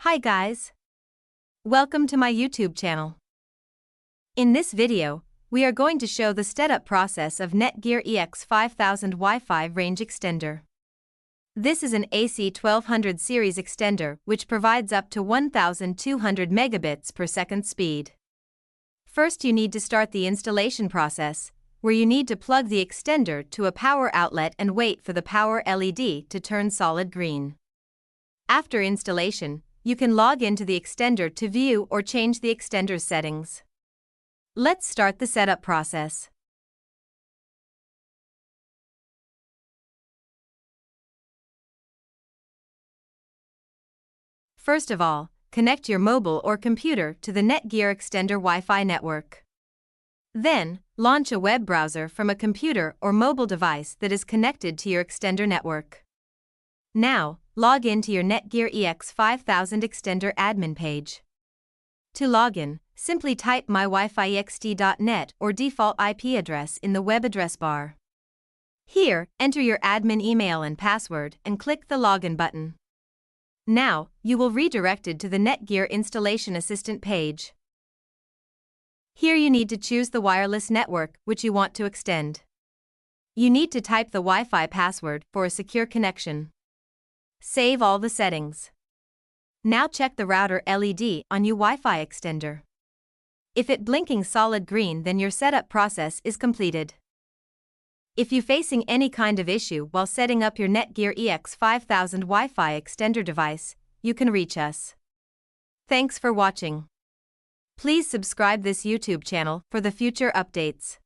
Hi guys! Welcome to my YouTube channel. In this video, we are going to show the setup process of NETGEAR EX5000 Wi-Fi range extender. This is an AC1200 series extender which provides up to 1200 megabits per second speed. First you need to start the installation process, where you need to plug the extender to a power outlet and wait for the power LED to turn solid green. After installation, you can log into the extender to view or change the extender's settings. Let's start the setup process. First of all, connect your mobile or computer to the NETGEAR extender Wi-Fi network. Then, launch a web browser from a computer or mobile device that is connected to your extender network. Now, log in to your NETGEAR EX5000 extender admin page. To log in, simply type mywifi.ext.net or default IP address in the web address bar. Here, enter your admin email and password and click the Login button. Now, you will be redirected to the NETGEAR Installation Assistant page. Here you need to choose the wireless network which you want to extend. You need to type the Wi-Fi password for a secure connection. Save all the settings. Now check the router LED on your Wi-Fi extender. If it blinking solid green, then your setup process is completed. If you facing any kind of issue while setting up your NETGEAR EX5000 Wi-Fi extender device, you can reach us. Thanks for watching. Please subscribe this YouTube channel for the future updates.